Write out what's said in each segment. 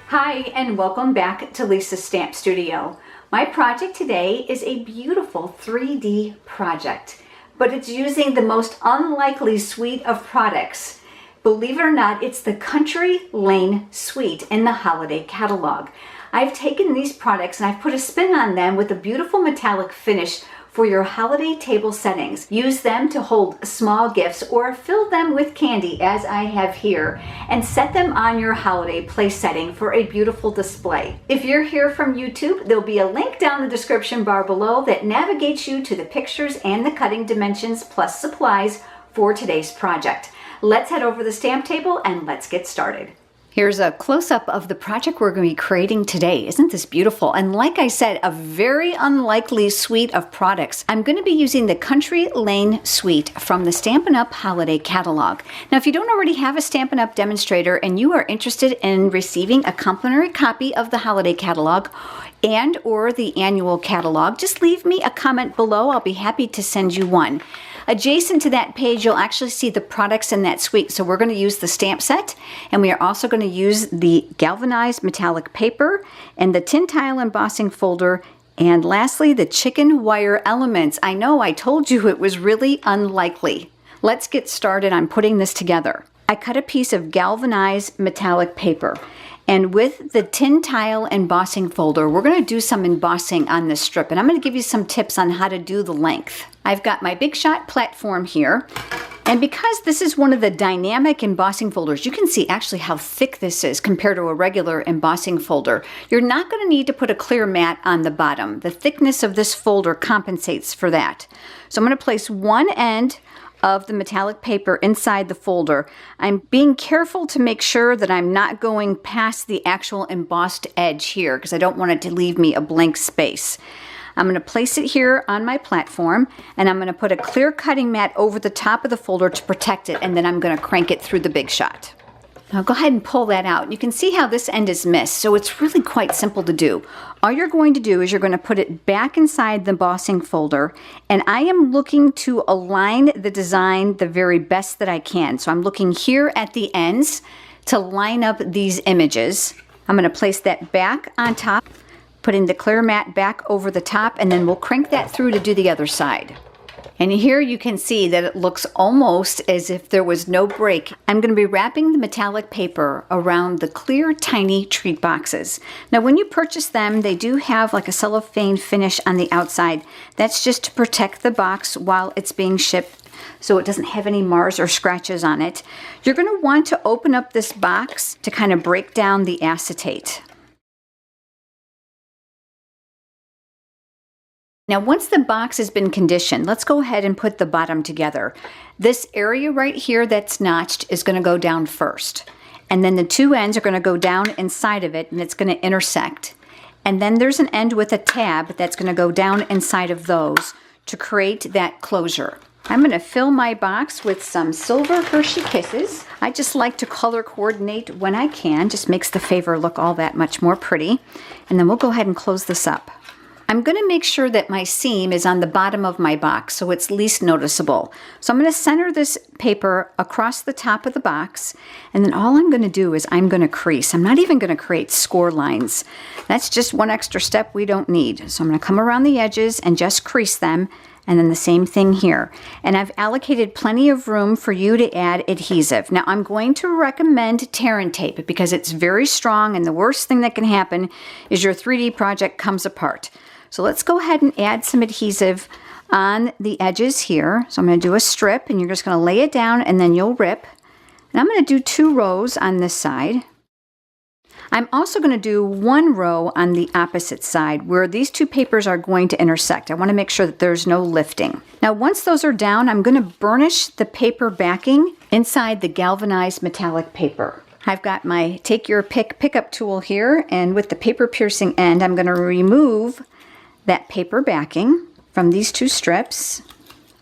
Hi, and welcome back to Lisa's Stamp Studio. My project today is a beautiful 3D project, but it's using the most unlikely suite of products. Believe it or not, it's the Country Lane suite in the holiday catalog. I've taken these products and I've put a spin on them with a beautiful metallic finish for your holiday table settings. Use them to hold small gifts or fill them with candy as I have here, and set them on your holiday place setting for a beautiful display. If you're here from YouTube, there'll be a link down the description bar below that navigates you to the pictures and the cutting dimensions plus supplies for today's project. Let's head over to the stamp table and let's get started. Here's a close-up of the project we're going to be creating today. Isn't this beautiful? And like I said, a very unlikely suite of products. I'm going to be using the Country Lane suite from the Stampin' Up! Holiday Catalog. Now, if you don't already have a Stampin' Up! Demonstrator and you are interested in receiving a complimentary copy of the Holiday Catalog and or the annual catalog, just leave me a comment below. I'll be happy to send you one. Adjacent to that page, you'll actually see the products in that suite. So we're going to use the stamp set, and we are also going to use the galvanized metallic paper and the tin tile embossing folder, and lastly, the chicken wire elements. I know I told you it was really unlikely. Let's get started on putting this together. I cut a piece of galvanized metallic paper, and with the tin tile embossing folder, we're going to do some embossing on this strip, and I'm going to give you some tips on how to do the length. I've got my Big Shot platform here, and because this is one of the dynamic embossing folders, you can see actually how thick this is compared to a regular embossing folder. You're not going to need to put a clear mat on the bottom. The thickness of this folder compensates for that. So I'm going to place one end of the metallic paper inside the folder. I'm being careful to make sure that I'm not going past the actual embossed edge here because I don't want it to leave me a blank space. I'm going to place it here on my platform, and I'm going to put a clear cutting mat over the top of the folder to protect it, and then I'm going to crank it through the Big Shot. Now go ahead and pull that out. You can see how this end is missed, so it's really quite simple to do. All you're going to do is you're going to put it back inside the embossing folder, and I am looking to align the design the very best that I can. So I'm looking here at the ends to line up these images. I'm going to place that back on top, putting the clear mat back over the top, and then we'll crank that through to do the other side. And here you can see that it looks almost as if there was no break. I'm going to be wrapping the metallic paper around the clear, tiny treat boxes. Now, when you purchase them, they do have like a cellophane finish on the outside. That's just to protect the box while it's being shipped, so it doesn't have any mars or scratches on it. You're going to want to open up this box to kind of break down the acetate. Now, once the box has been conditioned, let's go ahead and put the bottom together. This area right here that's notched is going to go down first. And then the two ends are going to go down inside of it, and it's going to intersect. And then there's an end with a tab that's going to go down inside of those to create that closure. I'm going to fill my box with some silver Hershey Kisses. I just like to color coordinate when I can. Just makes the favor look all that much more pretty. And then we'll go ahead and close this up. I'm going to make sure that my seam is on the bottom of my box so it's least noticeable. So I'm going to center this paper across the top of the box, and then all I'm going to do is I'm going to crease. I'm not even going to create score lines. That's just one extra step we don't need. So I'm going to come around the edges and just crease them, and then the same thing here. And I've allocated plenty of room for you to add adhesive. Now I'm going to recommend tear and tape because it's very strong, and the worst thing that can happen is your 3D project comes apart. So let's go ahead and add some adhesive on the edges here. So I'm going to do a strip, and you're just going to lay it down, and then you'll rip. And I'm going to do 2 rows on this side. I'm also going to do 1 row on the opposite side where these two papers are going to intersect. I want to make sure that there's no lifting. Now, once those are down, I'm going to burnish the paper backing inside the galvanized metallic paper. I've got my take your pick pickup tool here, and with the paper piercing end, I'm going to remove that paper backing from these 2 strips.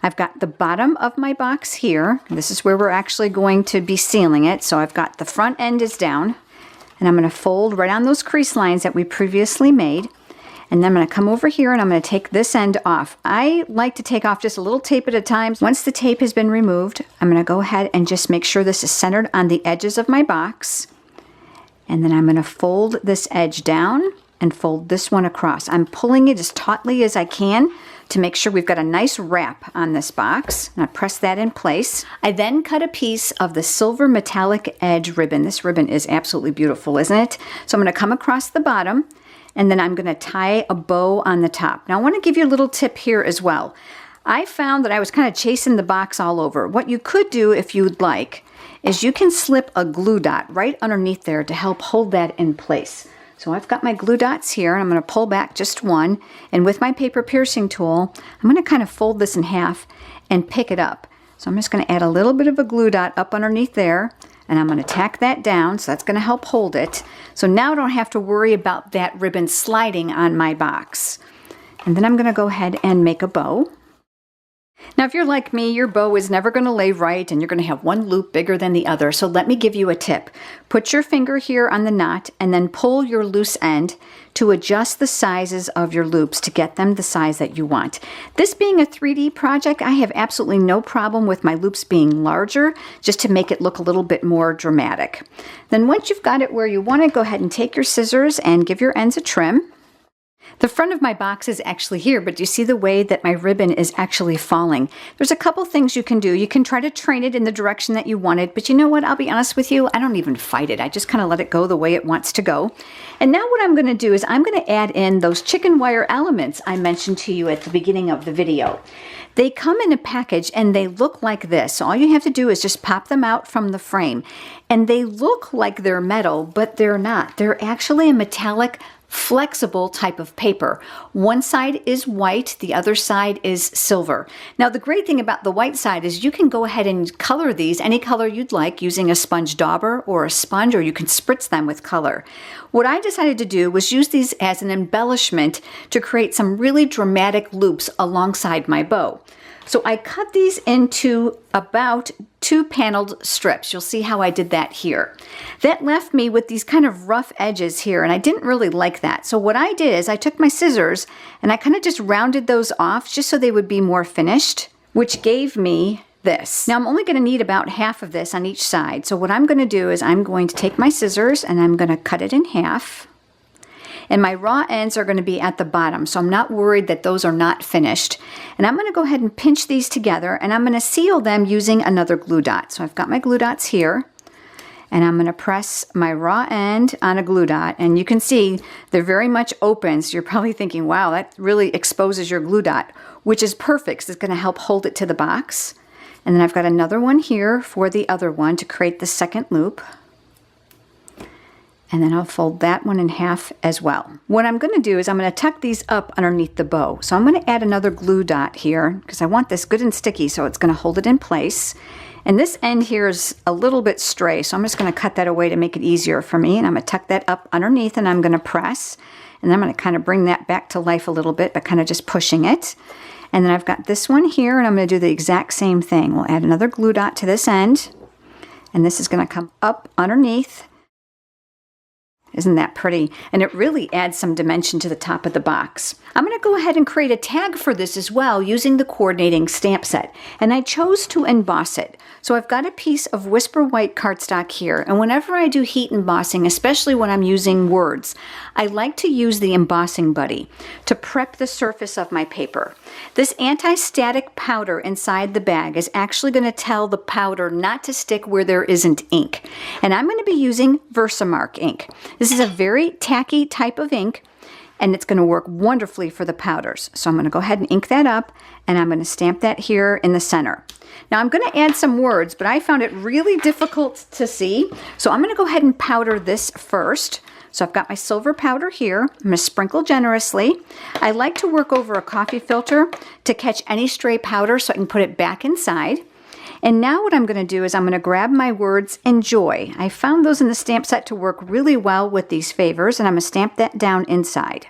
I've got the bottom of my box here. This is where we're actually going to be sealing it. So I've got the front end is down, and I'm going to fold right on those crease lines that we previously made. And then I'm going to come over here and I'm going to take this end off. I like to take off just a little tape at a time. Once the tape has been removed, I'm going to go ahead and just make sure this is centered on the edges of my box. And then I'm going to fold this edge down and fold this one across. I'm pulling it as tautly as I can to make sure we've got a nice wrap on this box. And I press that in place. I then cut a piece of the silver metallic edge ribbon. This ribbon is absolutely beautiful, isn't it? So I'm going to come across the bottom, and then I'm going to tie a bow on the top. Now I want to give you a little tip here as well. I found that I was kind of chasing the box all over. What you could do if you'd like is you can slip a glue dot right underneath there to help hold that in place. So I've got my glue dots here, and I'm going to pull back just one, and with my paper piercing tool, I'm going to kind of fold this in half and pick it up. So I'm just going to add a little bit of a glue dot up underneath there, and I'm going to tack that down, so that's going to help hold it. So now I don't have to worry about that ribbon sliding on my box. And then I'm going to go ahead and make a bow. Now, if you're like me, your bow is never going to lay right, and you're going to have one loop bigger than the other. So let me give you a tip. Put your finger here on the knot and then pull your loose end to adjust the sizes of your loops to get them the size that you want. This being a 3D project, I have absolutely no problem with my loops being larger, just to make it look a little bit more dramatic. Then once you've got it where you want it, go ahead and take your scissors and give your ends a trim. The front of my box is actually here, but do you see the way that my ribbon is actually falling? There's a couple things you can do. You can try to train it in the direction that you want it, but you know what? I'll be honest with you, I don't even fight it. I just kind of let it go the way it wants to go. And now what I'm going to do is I'm going to add in those chicken wire elements I mentioned to you at the beginning of the video. They come in a package and they look like this. So all you have to do is just pop them out from the frame. And they look like they're metal, but they're not. They're actually a metallic, flexible type of paper. One side is white, the other side is silver. Now the great thing about the white side is you can go ahead and color these any color you'd like using a sponge dauber or a sponge, or you can spritz them with color. What I decided to do was use these as an embellishment to create some really dramatic loops alongside my bow. So I cut these into about 2 paneled strips. You'll see how I did that here. That left me with these kind of rough edges here, and I didn't really like that. So what I did is I took my scissors and I kind of just rounded those off just so they would be more finished, which gave me this. Now I'm only going to need about half of this on each side. So what I'm going to do is I'm going to take my scissors and I'm going to cut it in half. And my raw ends are going to be at the bottom, so I'm not worried that those are not finished. And I'm going to go ahead and pinch these together, and I'm going to seal them using another glue dot. So I've got my glue dots here, and I'm going to press my raw end on a glue dot, and you can see they're very much open, so you're probably thinking, wow, that really exposes your glue dot, which is perfect because it's going to help hold it to the box. And then I've got another one here for the other one to create the second loop. And then I'll fold that one in half as well. What I'm going to do is I'm going to tuck these up underneath the bow. So I'm going to add another glue dot here because I want this good and sticky, so it's going to hold it in place. And this end here is a little bit stray, so I'm just going to cut that away to make it easier for me. And I'm going to tuck that up underneath, and I'm going to press. And then I'm going to kind of bring that back to life a little bit, but kind of just pushing it. And then I've got this one here, and I'm going to do the exact same thing. We'll add another glue dot to this end. And this is going to come up underneath. Isn't that pretty? And it really adds some dimension to the top of the box. I'm going to go ahead and create a tag for this as well using the coordinating stamp set. And I chose to emboss it. So I've got a piece of Whisper White cardstock here. And whenever I do heat embossing, especially when I'm using words, I like to use the embossing buddy to prep the surface of my paper. This anti-static powder inside the bag is actually going to tell the powder not to stick where there isn't ink. And I'm going to be using Versamark ink. This is a very tacky type of ink, and it's going to work wonderfully for the powders. So I'm going to go ahead and ink that up, and I'm going to stamp that here in the center. Now I'm going to add some words, but I found it really difficult to see. So I'm going to go ahead and powder this first. So I've got my silver powder here. I'm going to sprinkle generously. I like to work over a coffee filter to catch any stray powder so I can put it back inside. And now what I'm going to do is I'm going to grab my words enjoy. I found those in the stamp set to work really well with these favors, and I'm going to stamp that down inside.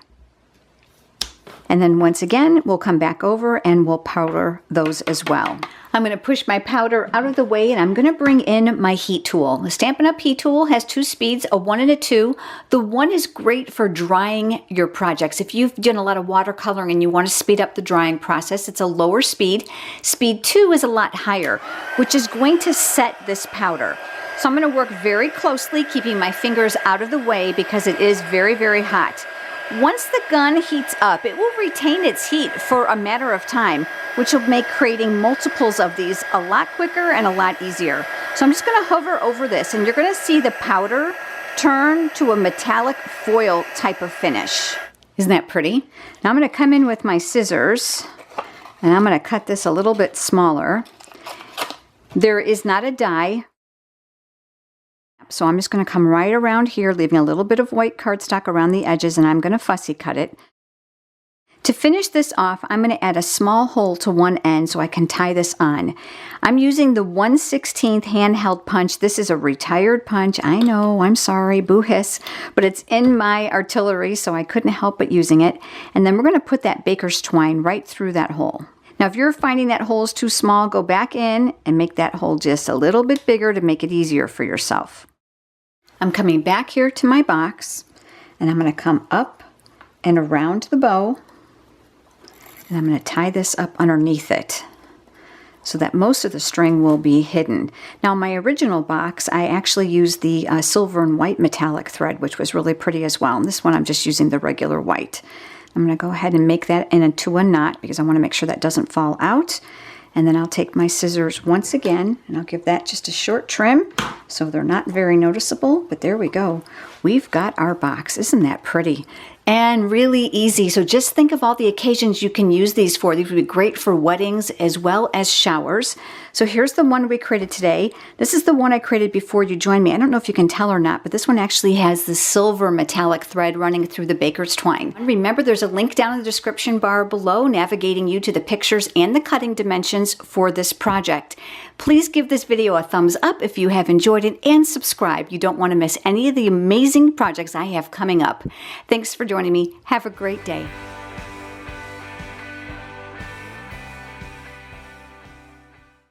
And then once again, we'll come back over and we'll powder those as well. I'm going to push my powder out of the way, and I'm going to bring in my heat tool. The Stampin' Up! Heat tool has 2 speeds, a 1 and a 2. The 1 is great for drying your projects. If you've done a lot of watercoloring and you want to speed up the drying process, it's a lower speed. Speed 2 is a lot higher, which is going to set this powder. So I'm going to work very closely, keeping my fingers out of the way because it is very, very hot. Once the gun heats up, it will retain its heat for a matter of time, which will make creating multiples of these a lot quicker and a lot easier. So I'm just going to hover over this, and you're going to see the powder turn to a metallic foil type of finish. Isn't that pretty? Now I'm going to come in with my scissors, and I'm going to cut this a little bit smaller. There is not a die, so I'm just going to come right around here, leaving a little bit of white cardstock around the edges, and I'm going to fussy cut it. To finish this off, I'm going to add a small hole to one end so I can tie this on. I'm using the 1/16 handheld punch. This is a retired punch. I know, I'm sorry, boo hiss, but it's in my artillery, so I couldn't help but using it. And then we're going to put that baker's twine right through that hole. Now, if you're finding that hole is too small, go back in and make that hole just a little bit bigger to make it easier for yourself. I'm coming back here to my box, and I'm going to come up and around the bow, and I'm going to tie this up underneath it so that most of the string will be hidden. Now, my original box, I actually used the silver and white metallic thread, which was really pretty as well. And this one, I'm just using the regular white. I'm going to go ahead and make that into a knot because I want to make sure that doesn't fall out. And then I'll take my scissors once again, and I'll give that just a short trim so they're not very noticeable, but there we go. We've got our box. Isn't that pretty? And really easy. So just think of all the occasions you can use these for. These would be great for weddings as well as showers. So here's the one we created today. This is the one I created before you joined me. I don't know if you can tell or not, but this one actually has the silver metallic thread running through the baker's twine. Remember, there's a link down in the description bar below navigating you to the pictures and the cutting dimensions for this project. Please give this video a thumbs up if you have enjoyed it, and subscribe. You don't want to miss any of the amazing projects I have coming up. Thanks for joining me. Have a great day.